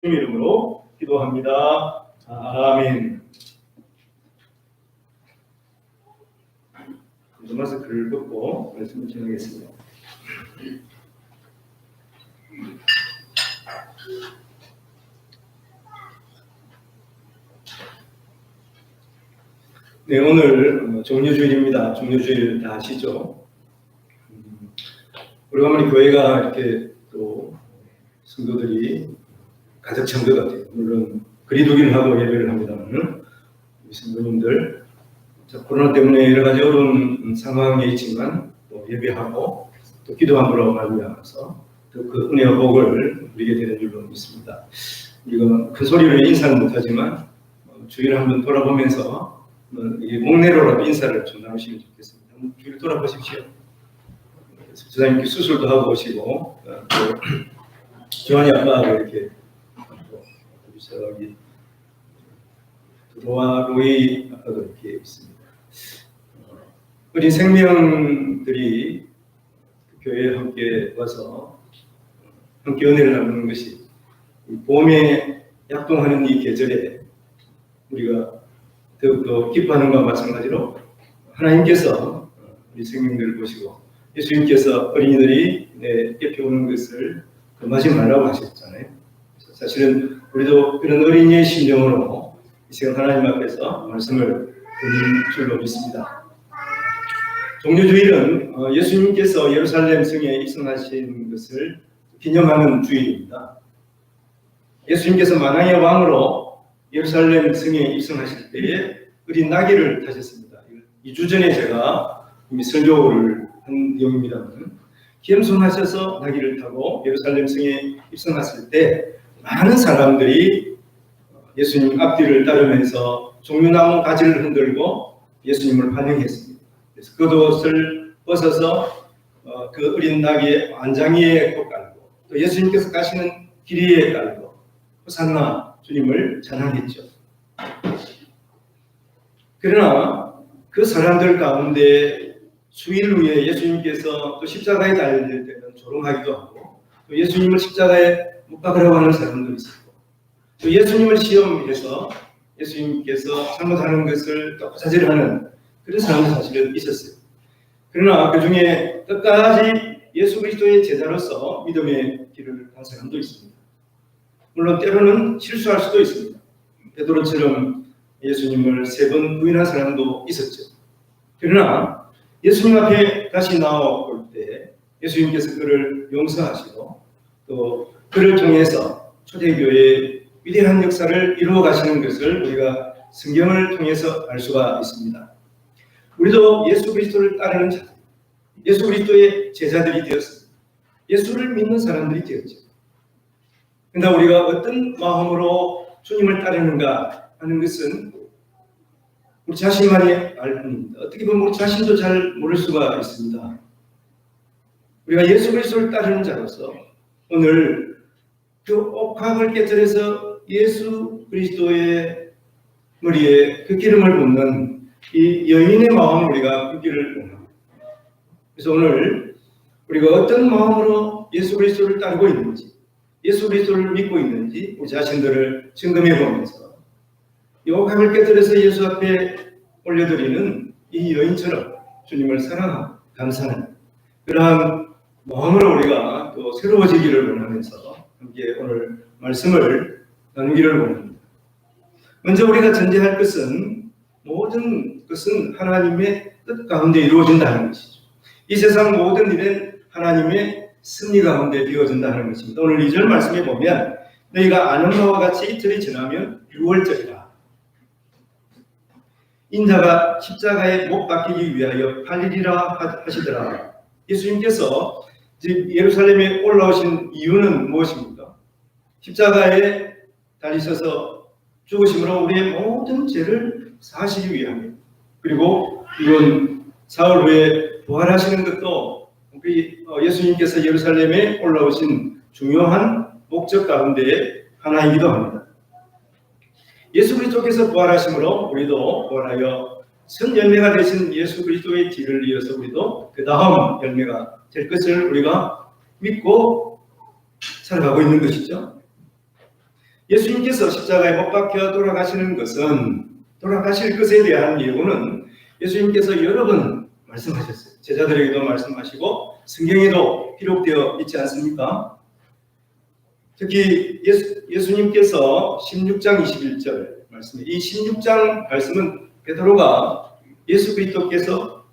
이름으로 기도합니다. 아멘. 마스크를 벗고 말씀을 전하겠습니다. 네, 오늘 종료주일입니다. 종료주일 다 아시죠? 오래간만에 교회가 이렇게 또 성도들이 가득 찬 것 같아요. 물론 거리두기를 하고 예배를 합니다만 우리 성도님들 코로나 때문에 여러 가지 어려운 상황에 있지만 또 예배하고 또 기도함으로 말미암아서 또 그 은혜와 복을 누리게 되는 줄로 믿습니다. 우리가 큰 소리로 인사는 못하지만 주위를 한번 돌아보면서 목내로라도 인사를 좀 나누시면 좋겠습니다. 한번 주위를 돌아보십시오. 주사님께 수술도 하고 오시고 또 조한이 아빠가 이렇게 저기 도로와 로이 아빠도 이렇게 있습니다. 어린 생명들이 교회에 함께 와서 함께 은혜를 나누는 것이 봄에 약동하는 이 계절에 우리가 더욱더 기뻐하는 것과 마찬가지로 하나님께서 우리 생명들을 보시고 예수님께서 어린이들이 내 옆에 오는 것을 금하지 말라고 하셨잖아요. 사실은 우리도 그런 어린이의 심정으로 이 시간 하나님 앞에서 말씀을 드리는 줄로 믿습니다. 종료주일은 예수님께서 예루살렘 성에 입성하신 것을 기념하는 주일입니다. 예수님께서 만왕의 왕으로 예루살렘 성에 입성하실 때에 어린 나귀를 타셨습니다. 2주 전에 제가 이미 설교를 한 내용입니다만 겸손하셔서 나귀를 타고 예루살렘 성에 입성하실 때 많은 사람들이 예수님 앞뒤를 따르면서 종려나무 가지를 흔들고 예수님을 환영했습니다. 그래서 겉옷을 벗어서 그 어린 나귀의 안장위에 꼭 깔고 또 예수님께서 가시는 길 위에 깔고 호산나 주님을 찬양했죠. 그러나 그 사람들 가운데 수일 후에 예수님께서 또 십자가에 달릴 때는 조롱하기도 하고 또 예수님을 십자가에 못 박으라고 하는 사람도 있었고 또 예수님을 시험해서 예수님께서 잘못하는 것을 또 자질하는 그런 사람도 사실은 있었어요. 그러나 그 중에 끝까지 예수 그리스도의 제자로서 믿음의 길을 간 사람도 있습니다. 물론 때로는 실수할 수도 있습니다. 베드로처럼 예수님을 3번 부인한 사람도 있었죠. 그러나 예수님 앞에 다시 나올 때 예수님께서 그를 용서하시고 또 그를 통해서 초대교회의 위대한 역사를 이루어 가시는 것을 우리가 성경을 통해서 알 수가 있습니다. 우리도 예수 그리스도를 따르는 자들, 예수 그리스도의 제자들이 되었습니다. 예수를 믿는 사람들이 되었죠. 그러나 우리가 어떤 마음으로 주님을 따르는가 하는 것은 우리 자신만이 알 뿐입니다. 어떻게 보면 우리 자신도 잘 모를 수가 있습니다. 우리가 예수 그리스도를 따르는 자로서 오늘 그 옥합을 깨뜨려서 예수 그리스도의 머리에 그 기름을 붓는 이 여인의 마음을 우리가 꾸기를 원합니다. 그래서 오늘 우리가 어떤 마음으로 예수 그리스도를 따르고 있는지, 예수 그리스도를 믿고 있는지 우리 자신들을 점검해 보면서 이 옥합을 깨뜨려서 예수 앞에 올려드리는 이 여인처럼 주님을 사랑하고 감사하는 그러한 마음으로 우리가 또 새로워지기를 원하면서 함께 오늘 말씀을 나누기를 원합니다. 먼저 우리가 전제할 것은 모든 것은 하나님의 뜻 가운데 이루어진다는 것이죠. 이 세상 모든 일은 하나님의 섭리 가운데 이루어진다는 것입니다. 오늘 2절 말씀에 보면 너희가 아는 바와 같이 이틀이 지나면 6월절이라 인자가 십자가에 못 박히기 위하여 팔리리라 하시더라. 예수님께서 예루살렘에 올라오신 이유는 무엇입니까? 십자가에 달리셔서 죽으심으로 우리의 모든 죄를 사시기 위함입니다. 그리고 이건 사흘 후에 부활하시는 것도 예수님께서 예루살렘에 올라오신 중요한 목적 가운데 하나이기도 합니다. 예수 그리스도께서 부활하심으로 우리도 부활하여 선 열매가 되신 예수 그리스도의 뒤를 이어서 우리도 그 다음 열매가 될 것을 우리가 믿고 살아가고 있는 것이죠. 예수님께서 십자가에 못 박혀 돌아가시는 것은, 돌아가실 것에 대한 예고는 예수님께서 여러 번 말씀하셨어요. 제자들에게도 말씀하시고 성경에도 기록되어 있지 않습니까? 특히 예수님께서 16장 21절 말씀, 이 16장 말씀은 베드로가 예수 그리스도께서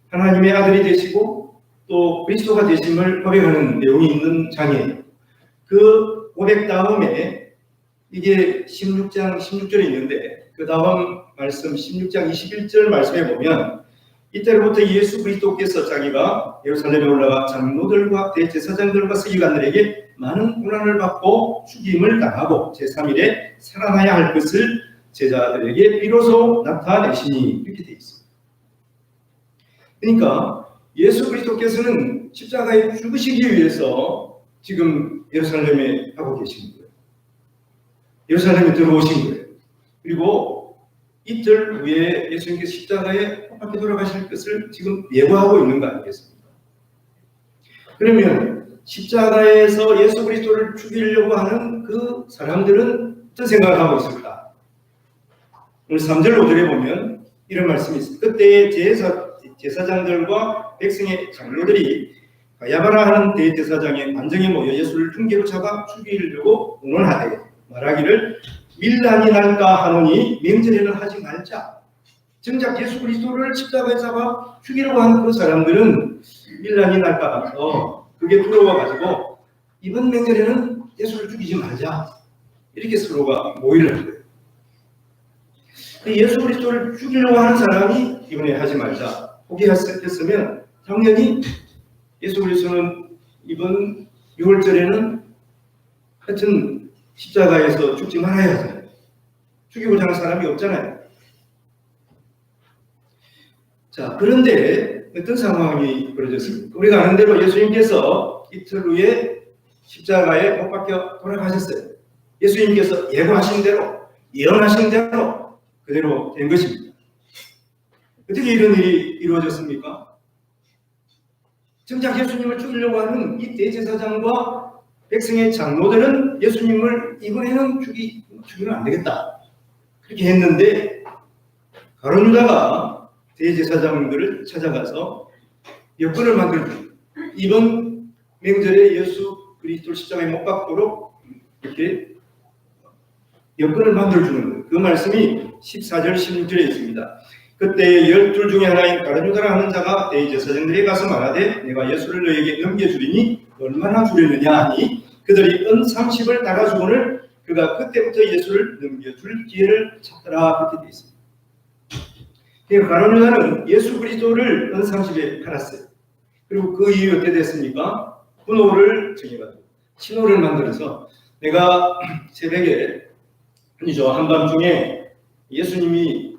하나님의 아들이 되시고 또 그리스도가 되심을 고백하는 내용이 있는 장이에요. 그 고백 다음에 이게 16장 16절에 있는데 그 다음 말씀 16장 21절 말씀에 보면 이때로부터 예수 그리스도께서 자기가 예루살렘에 올라가 장로들과 대제사장들과 서기관들에게 많은 고난을 받고 죽임을 당하고 제3일에 살아나야 할 것을 제자들에게 비로소 나타내시니 이렇게 되어 있습니다. 그러니까 예수 그리스도께서는 십자가에 죽으시기 위해서 지금 예루살렘에 하고 계신 거예요. 예루살렘에 들어오신 거예요. 그리고 이틀 후에 예수님께서 십자가에 못 박혀 돌아가실 것을 지금 예고하고 있는 거 아니겠습니까? 그러면 십자가에서 예수 그리스도를 죽이려고 하는 그 사람들은 어떤 생각을 하고 있을까? 오늘 3절 5절에 보면 이런 말씀이 있습니다. 그때 제사장들과 백성의 장로들이 가야바라 하는 대제사장의 관정에 모여 예수를 흉계로 잡아 죽이려고 운원하되 말하기를 밀란이 날까 하노니 명절에는 하지 말자. 정작 예수 그리스도를 십자가에 잡아 죽이려고 하는 그 사람들은 밀란이 날까 봐서 그게 두려워가지고 이번 명절에는 예수를 죽이지 말자. 이렇게 서로가 모의를 한 거예요. 예수 그리스도를 죽이려고 하는 사람이 이번에 하지 말자. 포기했으면 당연히 예수 그리스도는 이번 6월절에는 하여튼 십자가에서 죽지 말아야 하잖아요. 죽이고자 하는 사람이 없잖아요. 자, 그런데 어떤 상황이 벌어졌습니까? 우리가 아는 대로 예수님께서 이틀 후에 십자가에 못 박혀 돌아가셨어요. 예수님께서 예고하신 대로, 예언하신 대로 그대로 된 것입니다. 어떻게 이런 일이 이루어졌습니까? 정작 예수님을 죽이려고 하는 이 대제사장과 백성의 장로들은 예수님을 이번에는 죽이면 안 되겠다. 그렇게 했는데 가룟 유다가 대제사장들을 찾아가서 여건을 만들고 이번 명절에 예수 그리스도 십자가에 못 박도록 이렇게 여건을 만들어주는 거예요. 그 말씀이 14절 16절에 있습니다. 그때 12 중에 하나인 가룟 유다라 하는 자가 대제사장들에게 가서 말하되 내가 예수를 너에게 넘겨주리니 얼마나 주려느냐 하니 그들이 은 30을 달아주거늘 그가 그때부터 예수를 넘겨줄 기회를 찾더라. 그렇게 되어 있습니다. 그러니까 가룟 유다는 예수 그리스도를 은 30에 팔았어요. 그리고 그 이후 어떻게 됐습니까? 분호를 정해가지고 신호를 만들어서 내가 새벽에 아니죠 한밤중에 예수님이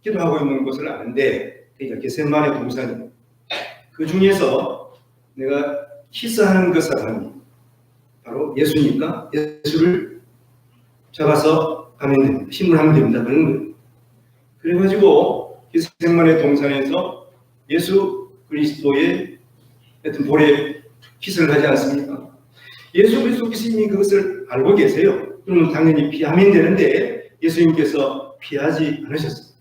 기도하고 있는 것을 아는데 그러니까 겟세마네 동산이 그 중에서 내가 키스하는 그 사람이 바로 예수니까 예수를 잡아서 가면 됩니다. 신문하면 됩니다. 그런 거예요. 그래가지고 겟세마네 동산에서 예수 그리스도의 하여튼 볼에 키스를 하지 않습니까? 예수 그리스도께서 이미 그것을 알고 계세요. 그러면 당연히 피하면 되는데 예수님께서 피하지 않으셨습니다.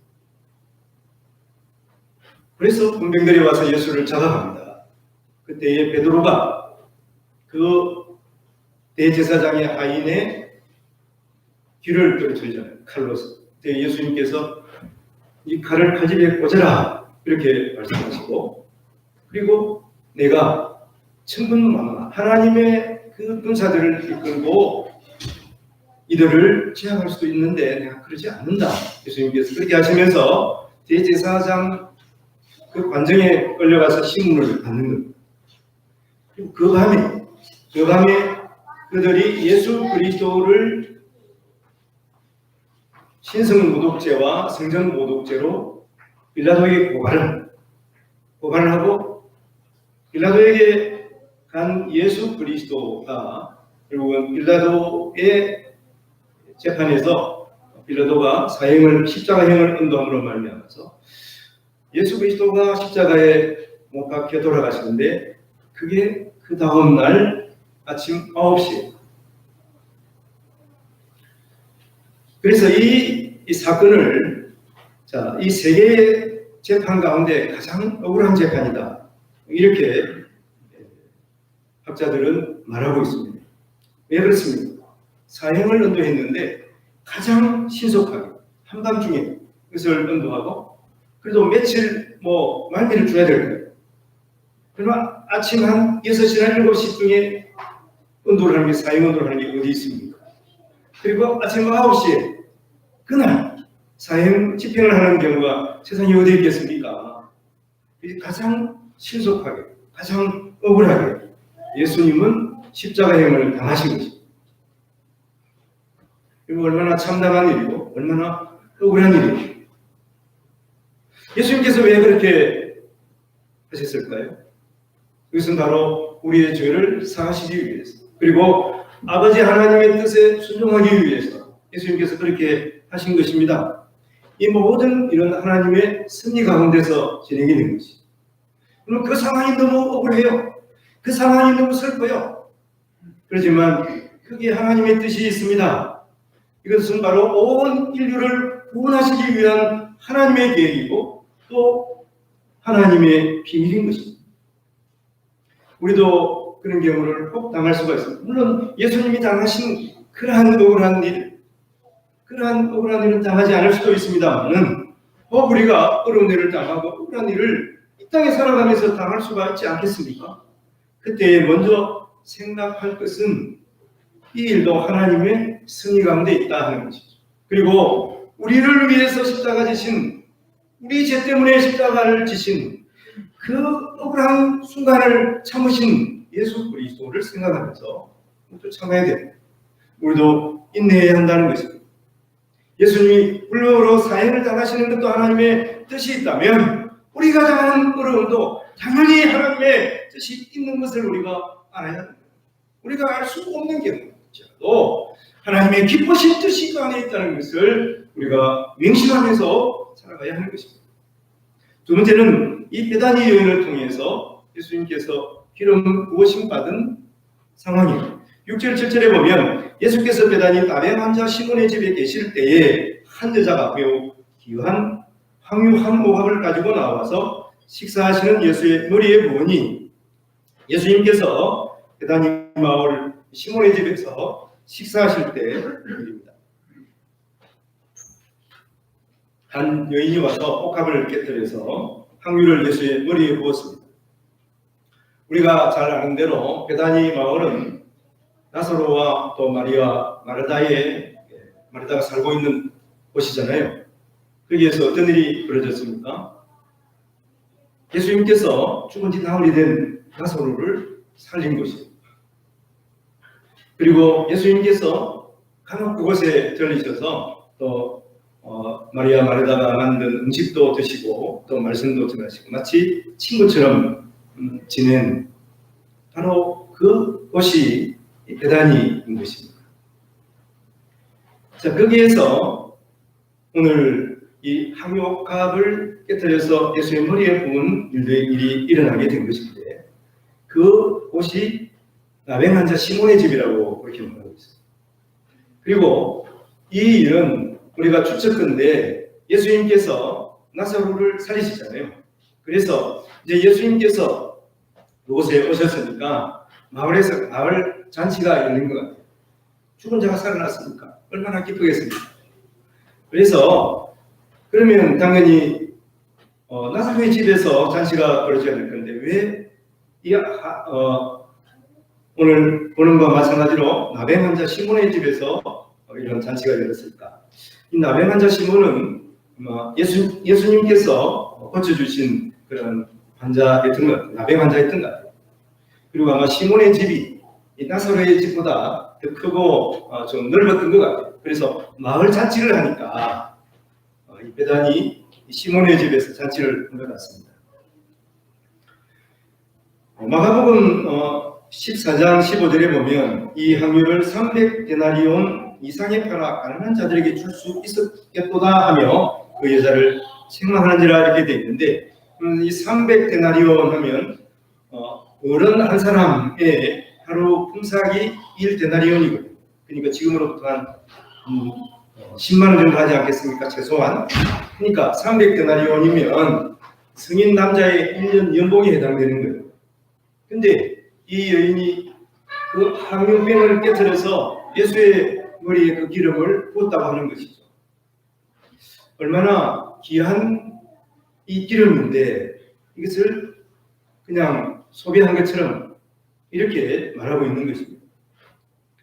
그래서 군병들이 와서 예수를 잡아갑니다. 그때에 베드로가 그 대제사장의 하인의 귀를 떨어뜨리잖아요. 칼로. 그때 예수님께서 이 칼을 칼집에 꽂아라 이렇게 말씀하시고 그리고 내가 천군만마 하나님의 그 군사들을 이끌고 이들을 제압할 수도 있는데 내가 그러지 않는다. 예수님께서 그렇게 하시면서 대제사장 그 관정에 끌려가서 신문을 받는 겁니다. 그리고 그 밤에 그들이 예수 그리스도를 신성 모독죄와 성전 모독죄로 빌라도에게 고발을 하고 빌라도에게 간 예수 그리스도가 결국은 빌라도의 재판에서 빌라도가 십자가형을 인도함으로 말미암아서 예수 그리스도가 십자가에 못 박혀 돌아가시는데 그게 그 다음 날 아침 9시에 그래서 이 사건을 이 세 개의 재판 가운데 가장 억울한 재판이다. 이렇게 학자들은 말하고 있습니다. 왜 그렇습니까? 사형을 언도했는데 가장 신속하게 한밤중에 그것을 언도하고 그래도 며칠 말미를 줘야 될 거예요. 그러나 아침 한 6시나 7시쯤에 언도를 하는 게 사형 언도를 하는 게 어디 있습니까? 그리고 아침 9시에 그날 사형 집행을 하는 경우가 세상에 어디 있겠습니까? 가장 신속하게 가장 억울하게 예수님은 십자가형을 당하신 것입니다. 그리고 얼마나 참담한 일이고 얼마나 억울한 일이고 예수님께서 왜 그렇게 하셨을까요? 그것은 바로 우리의 죄를 사하시기 위해서 그리고 아버지 하나님의 뜻에 순종하기 위해서 예수님께서 그렇게 하신 것입니다. 이 모든 이런 하나님의 섭리 가운데서 진행이 된 것이죠. 그럼 그 상황이 너무 억울해요. 그 상황이 너무 슬퍼요. 그렇지만 그게 하나님의 뜻이 있습니다. 이것은 바로 온 인류를 구원하시기 위한 하나님의 계획이고 또 하나님의 비밀인 것입니다. 우리도 그런 경우를 꼭 당할 수가 있습니다. 물론 예수님이 당하신 그러한 억울한 일은 당하지 않을 수도 있습니다만은 우리가 어려운 일을 당하고 억울한 일을 이 땅에 살아가면서 당할 수가 있지 않겠습니까? 그때 먼저 생각할 것은 이 일도 하나님의 승리 가운데 있다 하는 것이죠. 그리고 우리를 위해서 십자가 지신 우리 죄 때문에 십자가를 지신 그 억울한 순간을 참으신 예수 그리스도를 생각하면서 또 참아야 됩니다. 우리도 인내해야 한다는 것입니다. 예수님이 불법으로 사형을 당하시는 것도 하나님의 뜻이 있다면 우리가 당하는 어려움도 당연히 하나님의 뜻이 있는 것을 우리가 알아야 합니다. 우리가 알 수 없는 경우도 하나님의 기쁘신 뜻이 그 안에 있다는 것을 우리가 명심하면서 살아가야 하는 것입니다. 두 번째는 이 베다니 여인을 통해서 예수님께서 기름 부으심 받은 상황이에요. 6절 7절에 보면 예수께서 베다니 나병 환자 시몬의 집에 계실 때에 한 여자가 매우 귀한 황유 한 모합을 가지고 나와서 식사하시는 예수의 머리에 부으니 예수님께서 베다니 마을 시몬의 집에서 식사하실 때 일입니다. 한 여인이 와서 옥합을 깨뜨려서 황유를 예수의 머리에 부었습니다. 우리가 잘 아는 대로 베다니 마을은 나사로와 또 마리아가 살고 있는 곳이잖아요. 거기에서 어떤 일이 벌어졌습니까? 예수님께서 죽은 지 나흘이 된 나사로를 살린 것이에요. 그리고 예수님께서 간혹 그곳에 들리셔서 또 마리아 마르다가 만든 음식도 드시고 또 말씀도 전하시고 마치 친구처럼 지낸 바로 그곳이 베다니인 것입니다. 자, 거기에서 오늘 이 황유옥합을 깨뜨려서 예수의 머리에 부은 일이 일어나게 된 것인데 그 곳이 나병 환자 시몬의 집이라고 그렇게 말하고 있습니다. 그리고 이 일은 우리가 추측컨대 예수님께서 나사로를 살리시잖아요. 그래서 이제 예수님께서 그곳에 오셨으니까 마을 잔치가 열린 것 같아요. 죽은 자가 살아났으니까 얼마나 기쁘겠습니까? 그래서 그러면 당연히 나사로의 집에서 잔치가 벌어져야 될 건데 왜 오늘 보는 것과 마찬가지로 나병 환자 시몬의 집에서 이런 잔치가 열렸을까? 이 나병 환자 시몬은 예수님께서 고쳐주신 그런 환자였던 것 같아요. 나병 환자였던 것 같아요. 그리고 아마 시몬의 집이 이 나사로의 집보다 더 크고 좀 넓었던 것 같아요. 그래서 마을 잔치를 하니까 이 베다니 시몬의 집에서 잔치를 한 것 같습니다. 마가복음 14장 15절에 보면 이 황유를 300데나리온 이상에 팔아 가난한 자들에게 줄 수 있었겠도다 하며 그 여자를 책망하는지라 이렇게 되어 있는데 이 300데나리온 하면 어른 한 사람의 하루 품삯이 1데나리온이거든요. 그러니까 지금으로부터 한 10만 원 정도 하지 않겠습니까? 최소한. 그러니까 300데나리온이면 성인 남자의 1년 연봉에 해당되는 거예요. 근데 이 여인이 그 항유병을 깨뜨려서 예수의 머리에 그 기름을 부었다고 하는 것이죠. 얼마나 귀한 이 기름인데 이것을 그냥 소비한 것처럼 이렇게 말하고 있는 것입니다.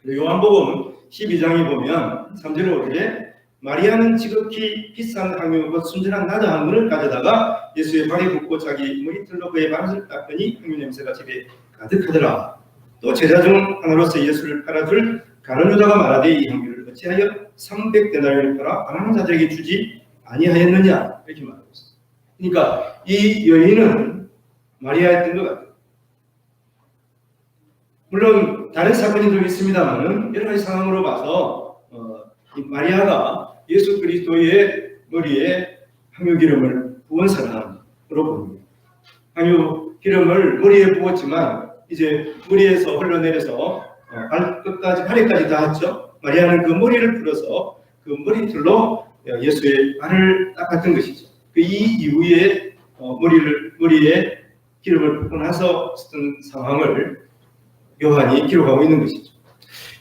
요한복음 12장에 보면 3절에 오르되 마리아는 지극히 비싼 향유 곧 순전한 나다 한 문을 가져다가 예수의 발에 붓고 자기 머리털로 그의 발을 닦으니 향유 냄새가 집에 가득하더라. 또 제자 중 하나로서 예수를 팔아줄 가룟 유다가 말하되 이 향유를 어찌하여 300데나리온을 팔아 가난한 자들에게 주지 아니하였느냐 이렇게 말하고 있습니다. 그러니까 이 여인은 마리아였던 것 같아요. 물론 다른 사건이 좀 있습니다만은 여러 가지 상황으로 봐서 이 마리아가 예수 그리스도의 머리에 향유 기름을 부은 사람으로 봅니다. 향유 기름을 머리에 부었지만 이제 머리에서 흘러내려서 발에까지 닿았죠. 마리아는 그 머리를 풀어서 그 머리털로 예수의 발을 닦았던 것이죠. 이 이후에 머리에 기름을 붓고 나서 쓰던 상황을 요한이 기록하고 있는 것이죠.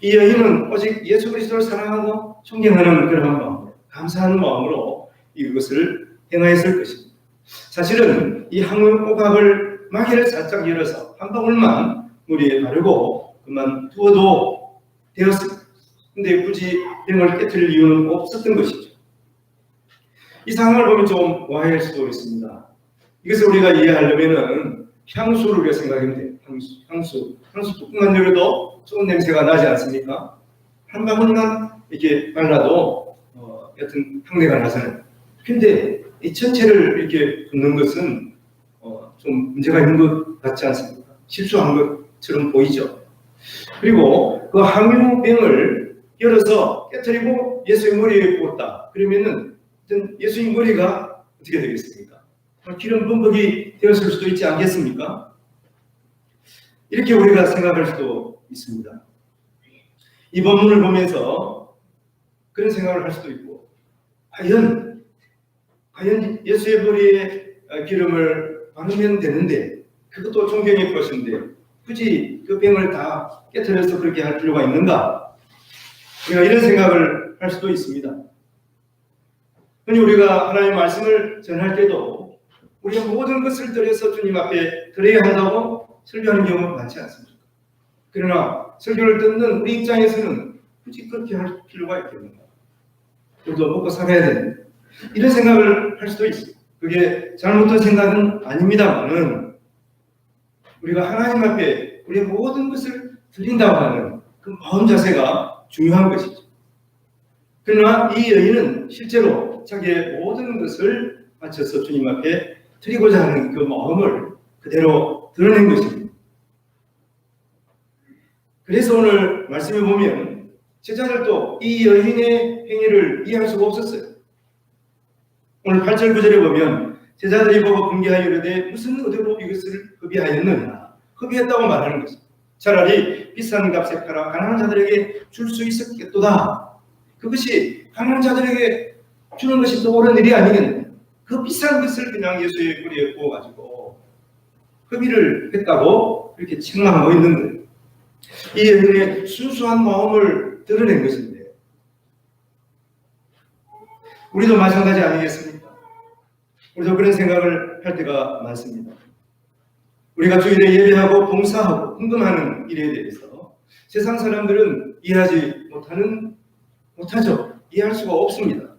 이 여인은 오직 예수 그리스도를 사랑하고 존경하는 그런 마음, 감사하는 마음으로 이것을 행하였을 것입니다. 사실은 이 향유 오각을 마개를 살짝 열어서 한 방울만 머리에 바르고 그만 두어도 되었습니다. 근데 굳이 병을 깨뜨릴 이유는 없었던 것이죠. 이 상황을 보면 좀 오해할 수도 있습니다. 이것을 우리가 이해하려면은 향수를 생각하면 돼요. 향수 조금만 열어도 좋은 냄새가 나지 않습니까? 한 방울만 이렇게 발라도 여튼 향내가 나잖아요. 근데 이 전체를 이렇게 붓는 것은 좀 문제가 있는 것 같지 않습니까? 실수한 것처럼 보이죠. 그리고 그 향유병을 열어서 깨뜨리고 예수의 머리에 부었다. 그러면은 예수의 머리가 어떻게 되겠습니까? 기름 범벅이 되었을 수도 있지 않겠습니까? 이렇게 우리가 생각할 수도 있습니다. 이 본문을 보면서 그런 생각을 할 수도 있고, 과연 예수의 머리에 기름을 바르면 되는데, 그것도 존경의 것인데 굳이 그 병을 다 깨뜨려서 그렇게 할 필요가 있는가? 우리가 이런 생각을 할 수도 있습니다. 흔히 우리가 하나님의 말씀을 전할 때도 우리가 모든 것을 들여서 주님 앞에 드려야 한다고 설교하는 경우가 많지 않습니까? 그러나 설교를 듣는 우리 입장에서는 굳이 그렇게 할 필요가 있겠는가? 우리도 먹고 살아야 되는데 이런 생각을 할 수도 있어요. 그게 잘못된 생각은 아닙니다만은 우리가 하나님 앞에 우리의 모든 것을 드린다고 하는 그 마음 자세가 중요한 것이죠. 그러나 이 여인은 실제로 자기의 모든 것을 바쳐서 주님 앞에 드리고자 하는 그 마음을 그대로 드러낸 것입니다. 그래서 오늘 말씀에 보면 제자들도 이 여인의 행위를 이해할 수가 없었어요. 오늘 8절 9절에 보면 제자들이 보고 분개하여 이르되 무슨 의도로 이것을 흡의하였느냐. 흡의했다고 말하는 것입니다. 차라리 비싼 값에 팔아 가난한 자들에게 줄 수 있었겠도다. 그것이 가난한 자들에게 주는 것이 또 옳은 일이 아니겠느냐. 그 비싼 것을 그냥 예수의 머리에 부어가지고 흡의를 했다고 이렇게 책망하고 있는 거예요. 이 여인의 순수한 마음을 드러낸 것인데 우리도 마찬가지 아니겠습니까? 우리도 그런 생각을 할 때가 많습니다. 우리가 주일에 예배하고 봉사하고 헌금하는 일에 대해서 세상 사람들은 이해하지 못하죠. 이해할 수가 없습니다.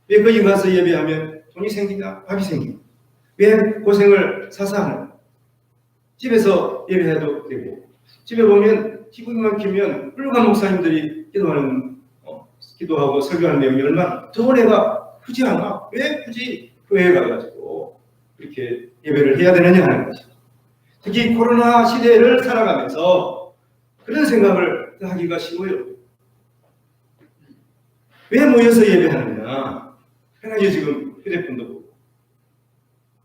왜 거기 가서 예배하면 돈이 생기냐? 밥이 생기냐? 왜 고생을 사서 하냐? 집에서 예배해도 되고 집에 보면 TV만 키면 훌륭한 목사님들이 기도하고 설교하는 내용이 얼마나 더 내가 굳이 하나? 왜 굳이 교회에 가가지고 이렇게 예배를 해야 되느냐 하는 것이죠. 특히 코로나 시대를 살아가면서 그런 생각을 하기가 쉬워요. 왜 모여서 예배하느냐? 편하게 지금 휴대폰도 보고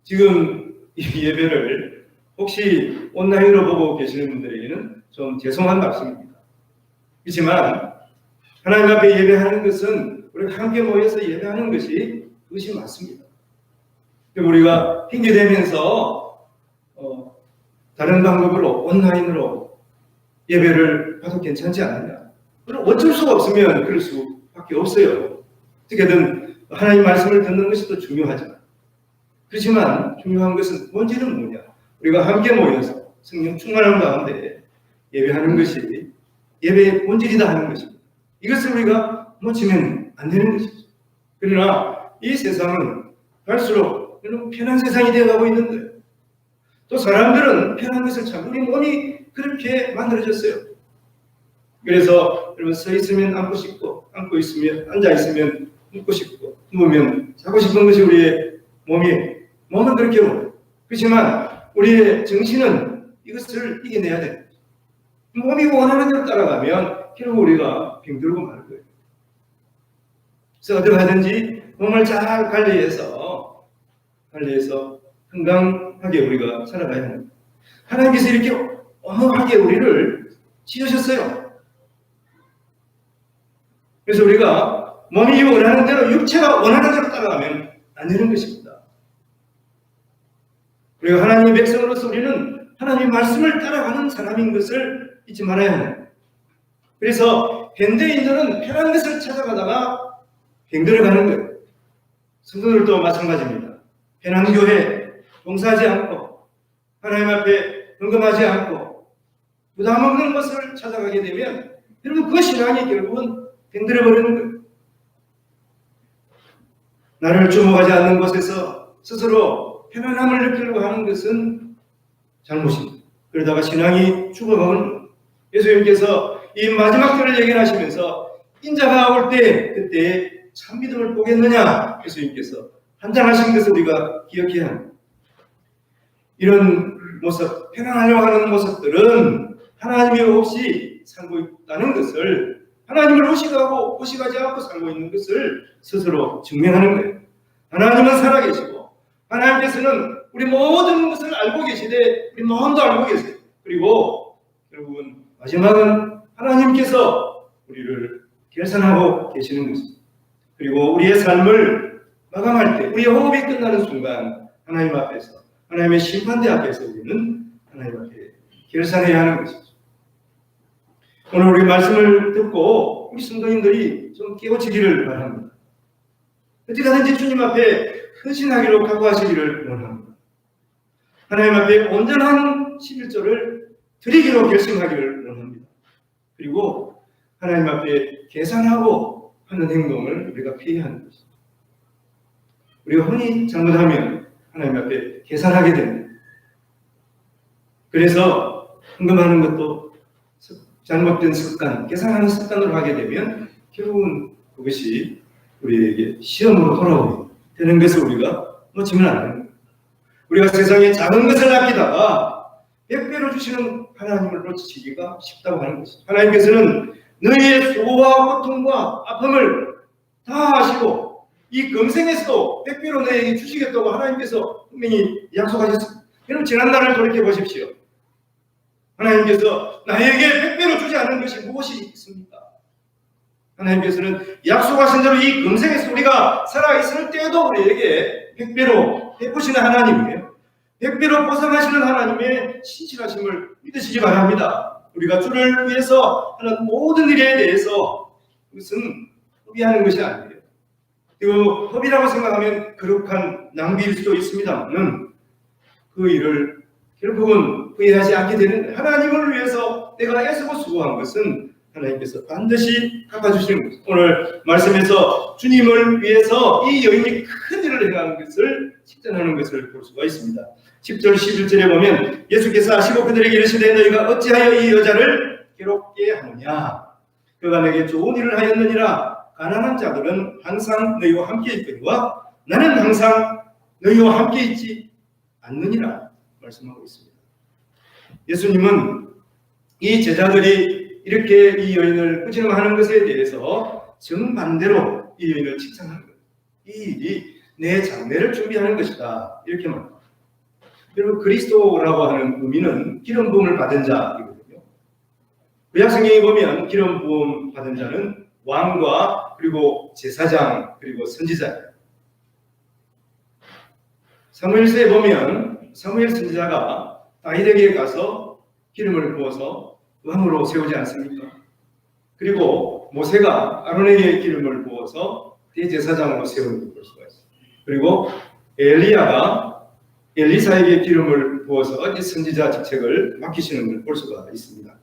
지금 이 예배를 혹시 온라인으로 보고 계시는 분들에게는 좀 죄송한 말씀입니다. 그렇지만 하나님 앞에 예배하는 것은 우리가 함께 모여서 예배하는 그것이 맞습니다. 우리가 핑계대면서 다른 방법으로 온라인으로 예배를 봐도 괜찮지 않느냐? 그럼 어쩔 수가 없으면 그럴 수밖에 없어요. 어떻게든 하나님 말씀을 듣는 것이 더 중요하지만, 그렇지만 중요한 것은 본질은 뭐냐? 우리가 함께 모여서 성령 충만한 가운데 예배하는 것이 예배의 본질이다 하는 것입니다. 이것을 우리가 놓치면 안 되는 것이죠. 그러나 이 세상은 갈수록 편한 세상이 되어가고 있는 거예요. 또 사람들은 편한 것을 참, 우리 몸이 그렇게 만들어졌어요. 그래서 여러분 서 있으면 앉고 싶고, 앉고 있으면 앉아 있으면 눕고 싶고, 누우면 자고 싶은 것이 우리의 몸은 그렇게 오요. 그렇지만 우리의 정신은 이것을 이겨내야 돼요. 몸이 원하는 대로 따라가면 결국 우리가 병들고 말 거예요. 그래서 어떻게 하든지 몸을 잘 관리해서 건강하게 우리가 살아가야 합니다. 하나님께서 이렇게 어마어마하게 우리를 지으셨어요. 그래서 우리가 몸이 원하는 대로, 육체가 원하는 대로 따라가면 안 되는 것입니다. 우리가 하나님의 백성으로서 우리는 하나님의 말씀을 따라가는 사람인 것을 잊지 말아야 합니다. 그래서 현대인들은 편한 것을 찾아가다가 병들어가는 거예요. 성도들도 마찬가지입니다. 편한 교회 봉사하지 않고 하나님 앞에 헌금하지 않고 부담 없는 것을 찾아가게 되면 여러분 그 신앙이 결국은 병들어버리는 거예요. 나를 주목하지 않는 곳에서 스스로 편안함을 느끼려고 하는 것은 잘못입니다. 그러다가 신앙이 죽어가는 거예요. 예수님께서 이 마지막 때를 예견하시면서 인자가 올 때 그때 참 믿음을 보겠느냐 예수님께서 한장하신 것을 우리가 기억해야 합니다. 이런 모습, 편안하려고 하는 모습들은 하나님이 없이 살고 있다는 것을, 하나님을 의식하지 않고 살고 있는 것을 스스로 증명하는 거예요. 하나님은 살아계시고 하나님께서는 우리 모든 것을 알고 계시되 우리 마음도 알고 계세요. 그리고 여러분 마지막은 하나님께서 우리를 계산하고 계시는 것입니다. 그리고 우리의 삶을 마감할 때, 우리의 호흡이 끝나는 순간 하나님 앞에서, 하나님의 심판대 앞에서 우리는 하나님 앞에 결산해야 하는 것이죠. 오늘 우리 말씀을 듣고 우리 성도님들이 좀 깨우치기를 바랍니다. 어떻게든지 주님 앞에 헌신하기로 각오하시기를 원합니다. 하나님 앞에 온전한 11조를 드리기로 결심하기를 원합니다. 그리고 하나님 앞에 계산하고 하는 행동을 우리가 피해야 하는 것입니다. 우리가 흔히 잘못하면 하나님 앞에 계산하게 됩니다. 그래서 헌금하는 것도 잘못된 습관, 계산하는 습관으로 하게 되면 결국은 그것이 우리에게 시험으로 돌아오게 되는 것을 우리가 놓치면 안 됩니다. 우리가 세상에 작은 것을 아끼다가 100배로 주시는 하나님을 놓치기가 쉽다고 하는 것입니다. 하나님께서는 너희의 수고와 고통과 아픔을 다 아시고 이 금생에서도 100배로 너희에게 주시겠다고 하나님께서 분명히 약속하셨습니다. 여러분 지난날을 돌이켜 보십시오. 하나님께서 나에게 100배로 주지 않는 것이 무엇이 있습니까? 하나님께서는 약속하신 대로 이 금생에서 우리가 살아있을 때에도 우리에게 100배로 베푸시는 하나님이에요. 100배로 보상하시는 하나님의 신실하심을 믿으시기 바랍니다. 우리가 주를 위해서 하는 모든 일에 대해서 그것은 허비하는 것이 아니에요. 그리고 허비라고 생각하면 거룩한 낭비일 수도 있습니다만 그 일을 결국은 후회하지 않게 되는, 하나님을 위해서 내가 애쓰고 수고한 것은 하나님께서 반드시 갚아주시는 것입니다. 오늘 말씀에서 주님을 위해서 이 여인이 큰 일을 행하는 것을 직전하는 것을 볼 수가 있습니다. 10절 11절에 보면 예수께서 하시고 그들에게 이르시되 너희가 어찌하여 이 여자를 괴롭게 하느냐, 그가 내게 좋은 일을 하였느니라. 가난한 자들은 항상 너희와 함께 있거니와 나는 항상 너희와 함께 있지 않느니라 말씀하고 있습니다. 예수님은 이 제자들이 이렇게 이 여인을 꾸짖음하는 것에 대해서 정반대로 이 여인을 칭찬하는 거예요. 이 일이 내 장례를 준비하는 것이다, 이렇게 말합니다. 여러분 그리스도라고 하는 의미는 기름 부음을 받은 자이거든요. 구약 성경에 보면 기름 부음 받은 자는 왕과 그리고 제사장 그리고 선지자예요. 사무엘서에 보면 사무엘 선지자가 다윗에게 가서 기름을 부어서 왕으로 세우지 않습니까? 그리고 모세가 아론에게 기름을 부어서 대제사장으로 세우는 걸 볼 수가 있어요. 그리고 엘리야가 엘리사에게 기름을 부어서 선지자 직책을 맡기시는 걸 볼 수가 있습니다.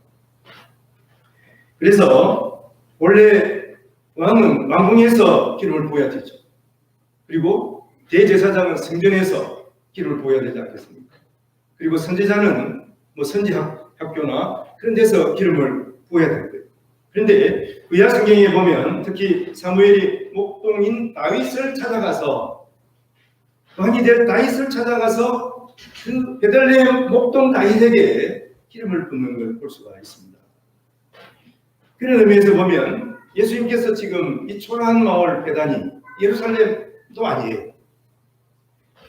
그래서 원래 왕은 왕궁에서 기름을 부어야 되죠. 그리고 대제사장은 성전에서 기름을 부어야 되지 않겠습니까? 그리고 선지자는 선지학교나 그런 데서 기름을 부어야 될 거예요. 그런데 구약 성경에 보면 특히 사무엘이 목동인 다윗을 찾아가서 왕이 될 다윗을 찾아가서 그 베들레헴 목동 다윗에게 기름을 붓는 걸 볼 수가 있습니다. 그런 의미에서 보면 예수님께서 지금 이 초라한 마을 베다니 예루살렘도 아니에요.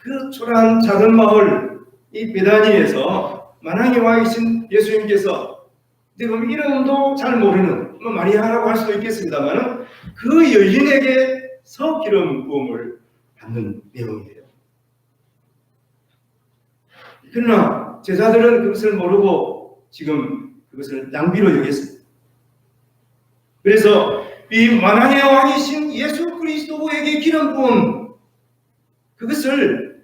그 초라한 작은 마을 이 베다니에서 만왕의 왕이신 예수님께서 지금 이름도 잘 모르는 마리아라고 할 수도 있겠습니다만 그 여인에게서 기름 부음을 받는 내용이에요. 그러나 제자들은 그것을 모르고 지금 그것을 낭비로 여겼습니다. 그래서 이 만왕의 왕이신 예수 그리스도에게 기름 부음 그것을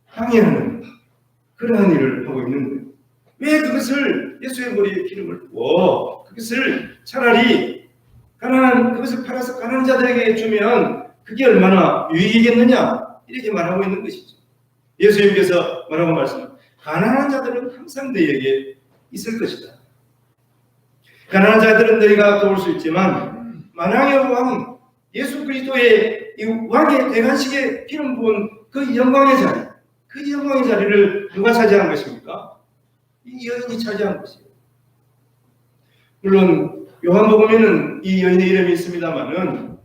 항의하는 그러한 일을 하고 있는 거예요. 왜 그것을 예수의 머리에 기름을 부어 그것을 차라리 그것을 팔아서 가난한 자들에게 주면 그게 얼마나 유익이겠느냐 이렇게 말하고 있는 것이죠. 예수님께서 뭐라고 말씀하십니까? 가난한 자들은 항상 너희에게 있을 것이다. 가난한 자들은 너희가 도울 수 있지만 만왕의 왕 예수 그리스도의 이 왕의 대관식에 기름 부은 그 영광의 자리, 그 영광의 자리를 누가 차지한 것입니까? 이 여인이 차지한 것이에요. 물론 요한복음에는 이 여인의 이름이 있습니다만은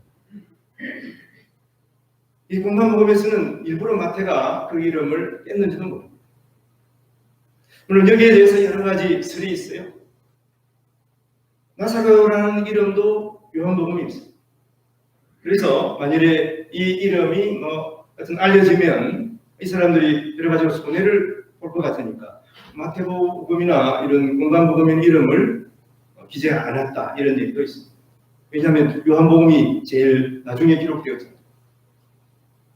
이 공간복음에서는 일부러 마태가 그 이름을 뺐는지도 모릅니다. 물론 여기에 대해서 여러 가지 설이 있어요. 나사로라는 이름도 요한복음이 있습니다. 그래서 만일에 이 이름이 하여튼 알려지면 이 사람들이 여러 가지로 손해를 볼 것 같으니까 마태복음이나 이런 공간복음의 이름을 기재 안 했다 이런 얘기도 있습니다. 왜냐하면 요한복음이 제일 나중에 기록되었잖아요.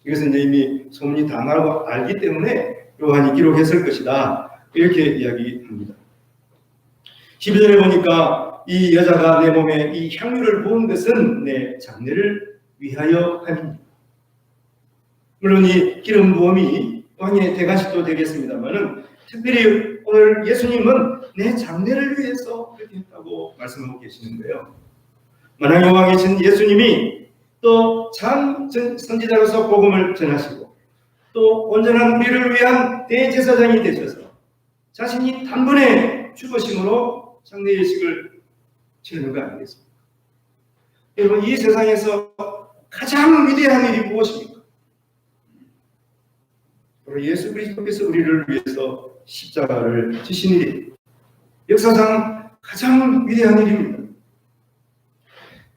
이것은 이미 소문이 다 나고 알기 때문에 요한이 기록했을 것이다 이렇게 이야기합니다. 12절에 보니까 이 여자가 내 몸에 이 향유를 부은 것은 내 장례를 위하여 함입니다. 물론 이 기름 부음이 왕의 대관식도 되겠습니다만은 특별히 오늘 예수님은 내 장례를 위해서 그렇게 했다고 말씀하고 계시는 거예요. 만왕의 왕이신 예수님이 또 참 선지자로서 복음을 전하시고 또 온전한 우리를 위한 대제사장이 되셔서 자신이 단번에 죽으심으로 장례 예식을 치르는 거 아니겠습니까? 여러분 이 세상에서 가장 위대한 일이 무엇입니까? 바로 예수 그리스도께서 우리를 위해서 십자가를 지신 일이 역사상 가장 위대한 일입니다.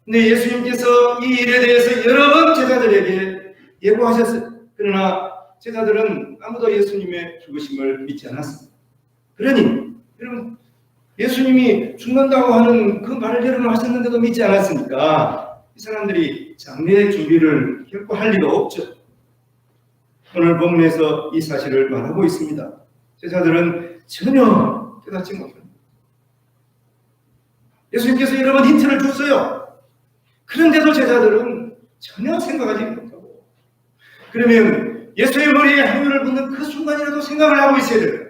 근데 예수님께서 이 일에 대해서 여러 번 제자들에게 예고하셨어요. 그러나 제자들은 아무도 예수님의 죽으심을 믿지 않았습니다. 그러니 여러분 예수님이 죽는다고 하는 그 말을 여러 번 하셨는데도 믿지 않았으니까 이 사람들이 장례 준비를 결코 할 리가 없죠. 오늘 본문에서 이 사실을 말하고 있습니다. 제자들은 전혀 깨닫지 못합니다. 예수님께서 여러 번 힌트를 줬어요. 그런데도 제자들은 전혀 생각하지 못하고 그러면 예수의 머리에 향유를 붓는 그 순간이라도 생각을 하고 있어야 돼요.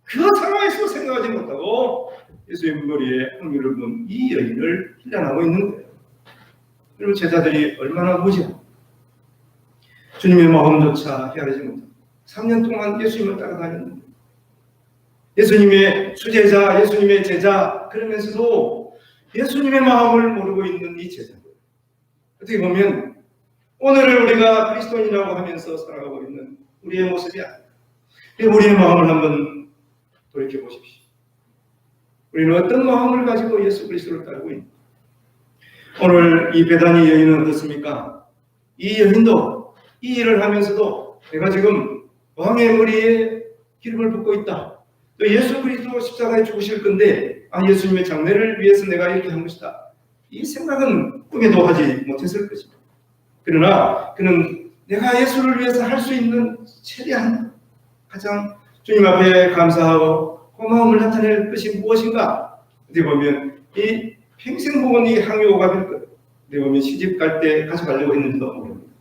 그 상황에서 생각하지 못하고 예수의 머리에 향유를 붓는 이 여인을 비난하고 있는 거예요. 그리고 제자들이 얼마나 무지하고 주님의 마음조차 헤아리지 못하고 3년 동안 예수님을 따라다녔는데 예수님의 수제자, 예수님의 제자 그러면서도 예수님의 마음을 모르고 있는 이 제자들 어떻게 보면 오늘을 우리가 그리스도인이라고 하면서 살아가고 있는 우리의 모습이 아닙니다. 우리의 마음을 한번 돌이켜 보십시오. 우리는 어떤 마음을 가지고 예수 그리스도를 따르고 있는가? 오늘 이 베다니 여인은 어떻습니까? 이 여인도 이 일을 하면서도 내가 지금 왕의 머리에 기름을 붓고 있다. 또 예수 그리스도 십자가에 죽으실 건데 예수님의 장례를 위해서 내가 이렇게 한 것이다. 이 생각은 꿈에도 하지 못했을 것입니다. 그러나 그는 내가 예수를 위해서 할 수 있는 최대한 가장 주님 앞에 감사하고 고마움을 나타낼 것이 무엇인가? 어떻게 보면 이 평생 먹은 이 향유가 될 것. 어떻게 보면 시집 갈 때 가져가려고 했는지도 모릅니다.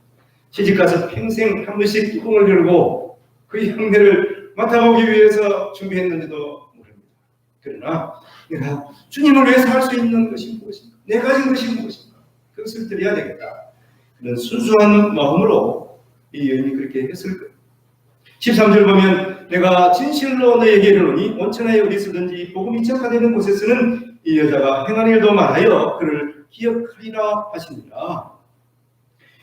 시집 가서 평생 한 번씩 뚜껑을 열고 그 향내를 맡아보기 위해서 준비했는지도 모릅니다. 그러나 내가 주님을 위해서 할 수 있는 것이 무엇인가? 내 가진 것이 무엇인가? 그것을 드려야 되겠다. 그런 순수한 마음으로 이 여인이 그렇게 했을 거예요. 13절 보면 내가 진실로 너에게 이르노니 온천하에 어디서든지 복음이 전파되는 곳에서는 이 여자가 행한 일도 많아요. 그를 기억하리라 하시니라.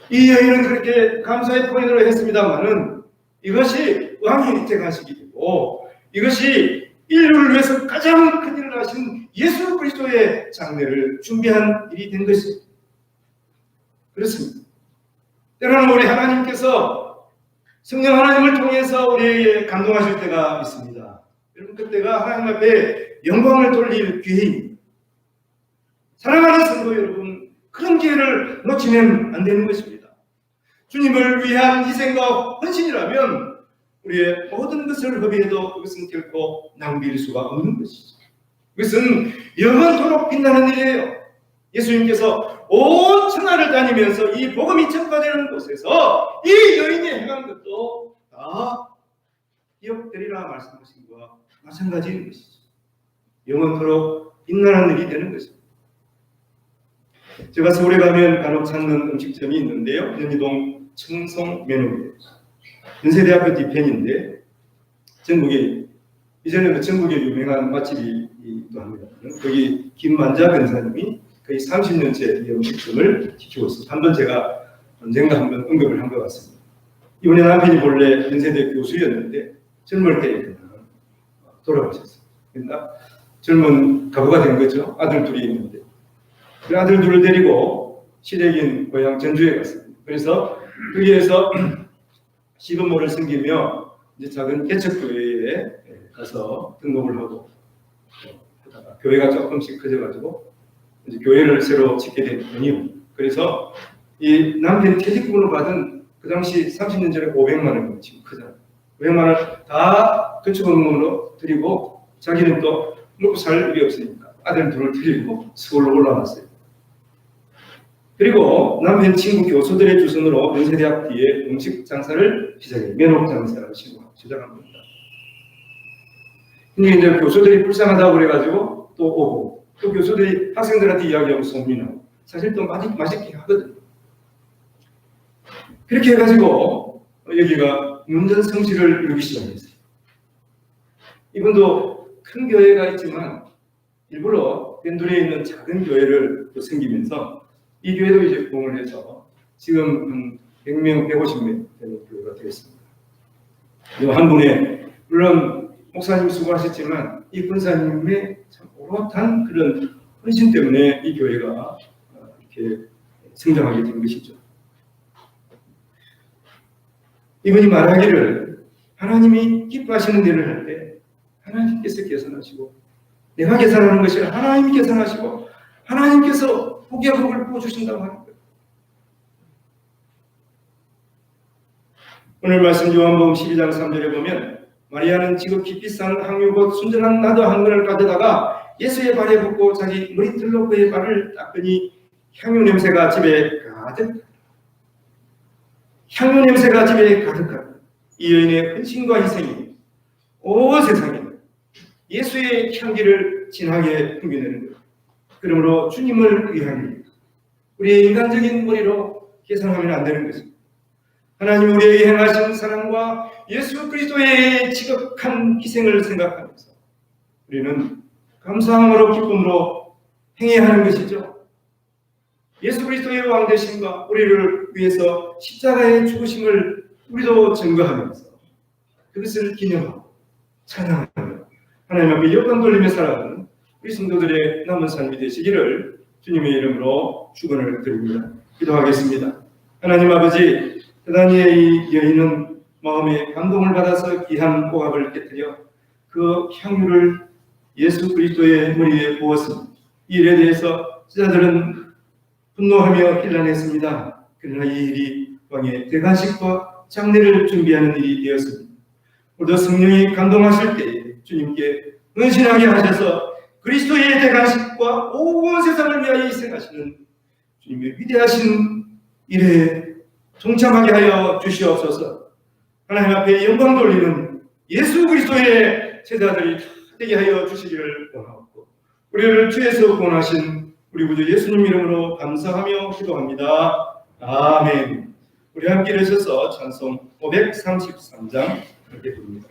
이 여인은 그렇게 감사의 포인트로 했습니다만은 이것이 왕이 택하시기고 이것이 인류를 위해서 가장 큰 일을 하신 예수 그리스도의 장례를 준비한 일이 된 것입니다. 그렇습니다. 때로는 우리 하나님께서 성령 하나님을 통해서 우리에게 감동하실 때가 있습니다. 여러분 그때가 하나님 앞에 영광을 돌릴 기회입니다. 사랑하는 성도 여러분, 그런 기회를 놓치면 안 되는 것입니다. 주님을 위한 희생과 헌신이라면 우리의 모든 것을 허비해도 그것은 결코 낭비일 수가 없는 것이죠. 그것은 영원토록 빛나는 일이에요. 예수님께서 온 천하를 다니면서 이 복음이 전파되는 곳에서 이 여인이 행한 것도 다 기억되리라 말씀하신 것과 마찬가지인 것이죠. 영원토록 빛나는 일이 되는 것입니다. 제가 서울에 가면 간혹 찾는 음식점이 있는데요. 연희동 청송면옥이에요. 연세대학교 뒤편인데 전국에 이제는 전국에 유명한 맛집이기도 합니다. 거기 김만자 변사님이 거의 30년째 이 음식점을 지키고 있습니다. 한번 제가 언젠가 한번 언급을 한 것 같습니다. 이번에 남편이 본래 연세대 교수였는데 젊을 때 돌아가셨어요. 그러나 젊은 가부가 된 거죠. 아들 둘이 있는데 그 아들 둘을 데리고 시댁인 고향 전주에 갔습니다. 그래서 거기에서 시금모를 섬기며 이제 작은 개척교회에 가서 등록을 하고 하다가 교회가 조금씩 커져가지고 이제 교회를 새로 짓게 됐군요. 그래서 이 남편 퇴직금으로 받은 그 당시 30년 전에 500만 원 지금 크잖아요. 500만 원 다 건축원금으로 드리고 자기는 또 먹고 살 일이 없으니까 아들 둘을 데리고 서울로 올라왔어요. 그리고 남편 친구 교수들의 주선으로 연세대학 뒤에 음식 장사를 시작해요. 면옥 장사를 시작한 겁니다. 근데 이제 교수들이 불쌍하다고 그래가지고 또 오고 또 교수들이 학생들한테 이야기하고 소문나고 사실 또 맛있게 하거든요. 그렇게 해가지고 여기가 문전성시를 이루기 시작했어요. 이분도 큰 교회가 있지만 일부러 변두리에 있는 작은 교회를 또 생기면서 이 교회도 이제 부흥을 해서 지금 한 100명, 150명 되는 교회가 되었습니다. 한 분의 물론 목사님 수고하셨지만 이 권사님의 참 오롯한 그런 헌신 때문에 이 교회가 이렇게 성장하게 된 것이죠. 이분이 말하기를 하나님이 기뻐하시는 일을 할 때 하나님께서 계산하시고 내가 계산하는 것이 아니라 하나님이 계산하시고 하나님께서 복의 복을 부어주신다고 하는 거예요. 오늘 말씀 요한복음 12장 3절에 보면 마리아는 지극히 비싼 향유 곧 순전한 나도 한 그릇을 가져다가 예수의 발에 붓고 자기 머리털로 그의 발을 닦으니 향유 냄새가 집에 가득 가득하다. 이 여인의 헌신과 희생이 온 세상에 예수의 향기를 진하게 풍겨내는 거예요. 그러므로 주님을 위한 일, 우리의 인간적인 머리로 계산하면 안 되는 것입니다. 하나님 우리에게 행하신 사랑과 예수 그리스도의 지극한 희생을 생각하면서 우리는 감사함으로 기쁨으로 행해야 하는 것이죠. 예수 그리스도의 왕되심과 우리를 위해서 십자가의 죽으심을 우리도 증거하면서 그것을 기념하고 찬양하며 하나님 앞에 영광 돌리며 살아가는 우리 성도들의 남은 삶이 되시기를 주님의 이름으로 축원을 드립니다. 기도하겠습니다. 하나님 아버지, 베다니의 이 여인은 마음에 감동을 받아서 귀한 보합을 깨뜨려 그 향유를 예수 그리스도의 머리에 부었습니다. 이 일에 대해서 제자들은 분노하며 빌라냈습니다. 그러나 이 일이 왕의 대관식과 장례를 준비하는 일이 되었습니다. 오늘도 성령이 감동하실 때 주님께 은신하게 하셔서 그리스도의 대관식과 온 세상을 위하여 희생하시는 주님의 위대하신 일에 동참하게 하여 주시옵소서. 하나님 앞에 영광 돌리는 예수 그리스도의 제자들이 되게 하여 주시기를 원하옵고, 우리를 주에서 구원하신 우리 구주 예수님 이름으로 감사하며 기도합니다. 아멘. 우리 함께 읽으셔서 찬송 533장 함께 부릅니다.